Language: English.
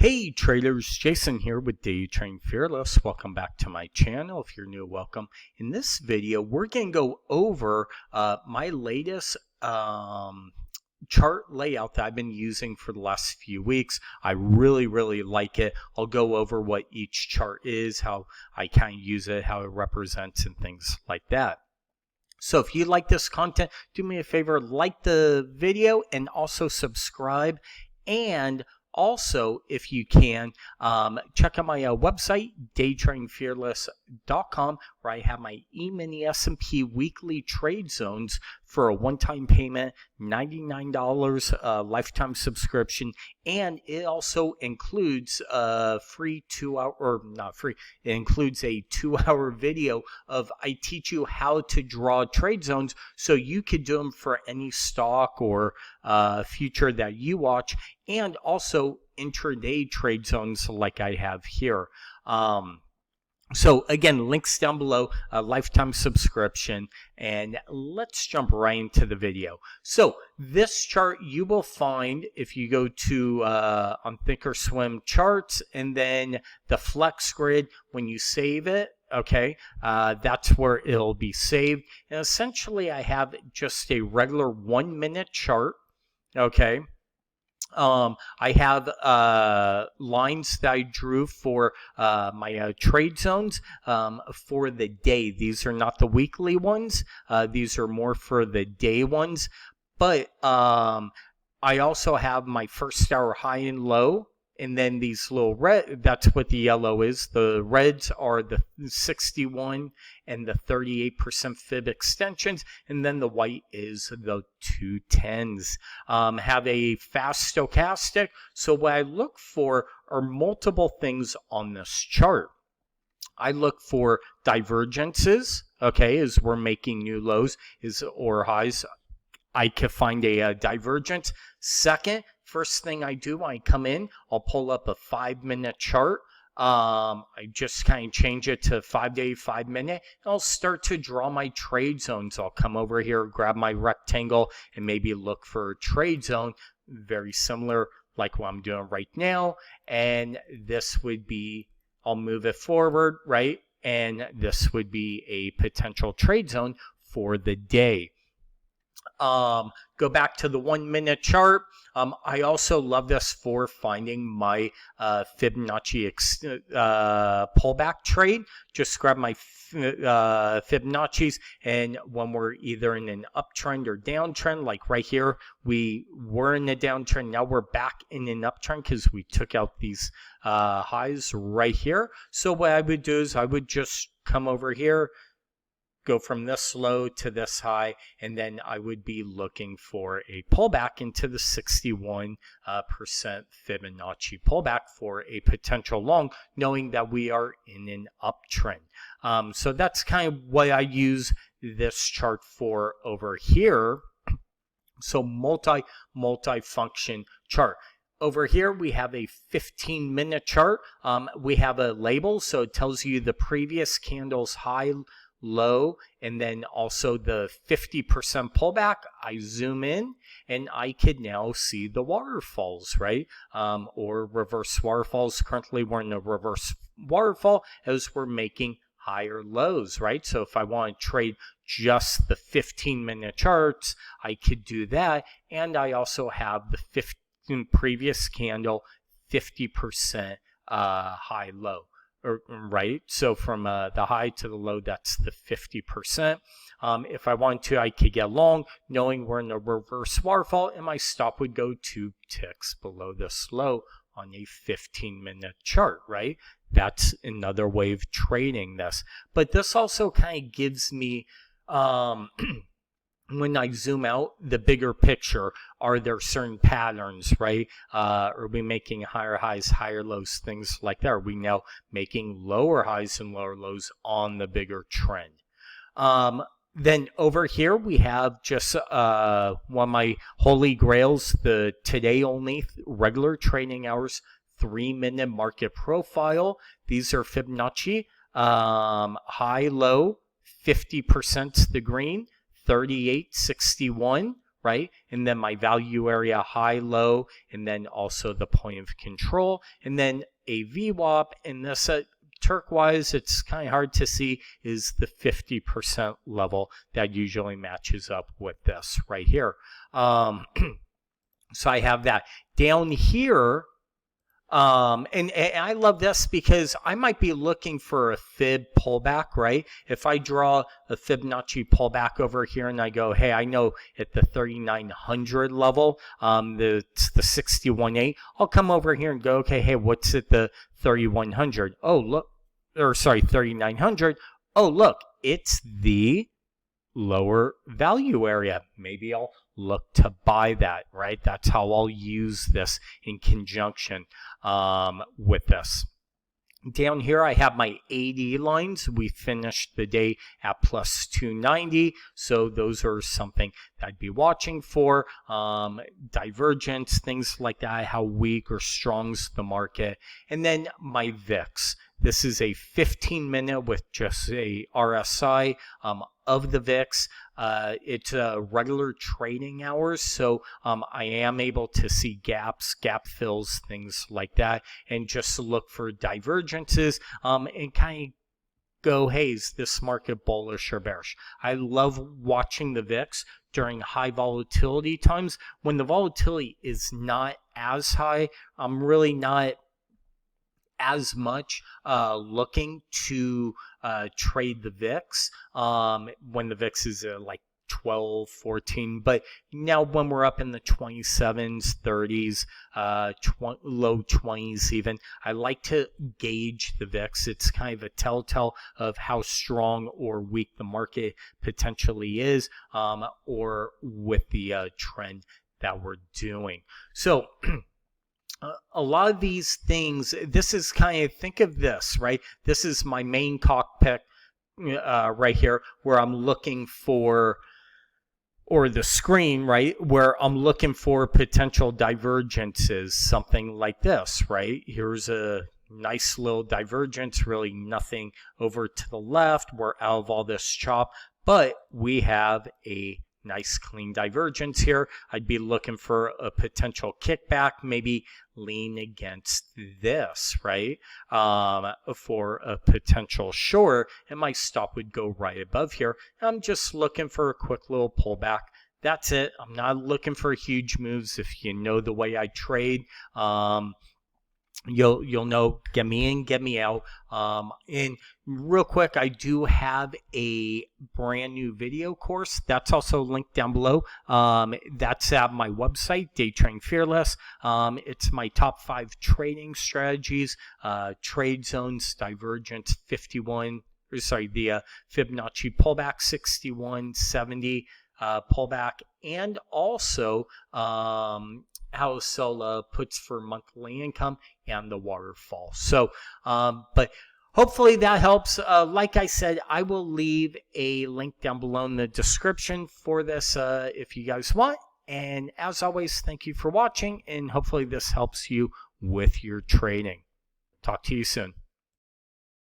Hey traders, Jason here with Day Trading Fearless. Welcome back to my channel. If you're new, welcome. In this video, we're going to go over my latest chart layout that I've been using for the last few weeks. I really like it. I'll go over what each chart is, how I kind of use it, how it represents, and things like that. So if you like this content, do me a favor, like the video and also subscribe. And also, if you can, check out my website, daytradingfearless.com, where I have my Emini S&P weekly trade zones for a one-time payment, $99 lifetime subscription, and it also includes a free 2-hour, or not free, it includes a 2-hour video of I teach you how to draw trade zones so you could do them for any stock or future that you watch, and also intraday trade zones like I have here. So again, links down below, a lifetime subscription, and let's jump right into the video. So this chart you will find if you go to on Thinkorswim charts and then the flex grid. When you save it, okay, that's where it'll be saved. And essentially I have just a regular 1-minute chart, okay. I have lines that I drew for my trade zones for the day. These are not the weekly ones. These are more for the day ones. But I also have my first hour high and low. And then these little red, that's what the yellow is. The reds are the 61 and the 38% fib extensions. And then the white is the 210s. Have a fast stochastic. So what I look for are multiple things on this chart. I look for divergences, okay, as we're making new lows or highs. I can find a divergence. Second, first thing I do, I come in, I'll pull up a 5-minute chart. I just kind of change it to 5-day, 5-minute. I'll start to draw my trade zones. I'll come over here, grab my rectangle, and maybe look for a trade zone. Very similar like what I'm doing right now. And this would be, I'll move it forward, right? And this would be a potential trade zone for the day. Go back to the 1-minute chart. I also love this for finding my Fibonacci pullback trade. Just grab my Fibonacci's, and when we're either in an uptrend or downtrend, like right here, we were in a downtrend. Now we're back in an uptrend because we took out these highs right here. So what I would do is I would just come over here, go from this low to this high, and then I would be looking for a pullback into the 61% Fibonacci pullback for a potential long, knowing that we are in an uptrend. So that's kind of what I use this chart for over here. So multi-function chart. Over here, we have a 15-minute chart. We have a label, so it tells you the previous candle's high, low, and then also the 50% pullback. I zoom in and I could now see the waterfalls, right? Or reverse waterfalls. Currently we're in a reverse waterfall as we're making higher lows, right? So if I want to trade just the 15-minute charts, I could do that. And I also have the previous candle 50% high low. Right, so from the high to the low, that's the 50%. If I want to, I could get long, knowing we're in a reverse waterfall, and my stop would go 2 ticks below this low on a 15-minute chart, right? That's another way of trading this. But this also kind of gives me, when I zoom out, the bigger picture. Are there certain patterns, right? Are we making higher highs, higher lows, things like that? Are we now making lower highs and lower lows on the bigger trend? Then over here, we have just one of my holy grails, the today only regular trading hours, 3-minute market profile. These are Fibonacci, high, low, 50% the green, 38.61 right? And then my value area, high, low, and then also the point of control, and then a VWAP, and this turquoise, it's kind of hard to see, is the 50% level that usually matches up with this right here. So I have that. Down here, and I love this because I might be looking for a fib pullback, right? If I draw a Fibonacci pullback over here and I go, hey, I know at the 3,900 level, the 61.8, I'll come over here and go, okay, hey, what's at the 3,100? Oh, look, or sorry, 3,900. Oh, look, it's the lower value area. Maybe I'll look to buy that, right? That's how I'll use this in conjunction with this. Down here, I have my AD lines. We finished the day at plus 290, so those are something that I'd be watching for. Divergence, things like that, how weak or strong's the market. And then my VIX. This is a 15-minute with just a RSI of the VIX. It's regular trading hours, so I am able to see gaps, gap fills, things like that, and just look for divergences and kind of go, hey, is this market bullish or bearish? I love watching the VIX during high volatility times. When the volatility is not as high, I'm really not as much looking to trade the VIX when the VIX is like 12, 14. But now when we're up in the 27s, 30s, low 20s even, I like to gauge the VIX. It's kind of a telltale of how strong or weak the market potentially is, or with the trend that we're doing. So a lot of these things, this is kind of, think of this, right? This is my main cockpit right here, where I'm looking for, or the screen, right, where I'm looking for potential divergences, something like this, right? Here's a nice little divergence, really nothing over to the left. We're out of all this chop, but we have a nice clean divergence here. I'd be looking for a potential kickback, maybe lean against this, right? For a potential short, and my stop would go right above here. I'm just looking for a quick little pullback. That's it. I'm not looking for huge moves. If you know the way I trade, you'll know, get me in, get me out. And real quick, I do have a brand new video course that's also linked down below. That's at my website, Day Trading Fearless. It's my top 5 trading strategies, trade zones, divergence 51, the Fibonacci pullback 61, 70 pullback, and also how Sola puts for monthly income and the waterfall. So, but hopefully that helps. Like I said, I will leave a link down below in the description for this if you guys want. And as always, thank you for watching, and hopefully this helps you with your trading. Talk to you soon.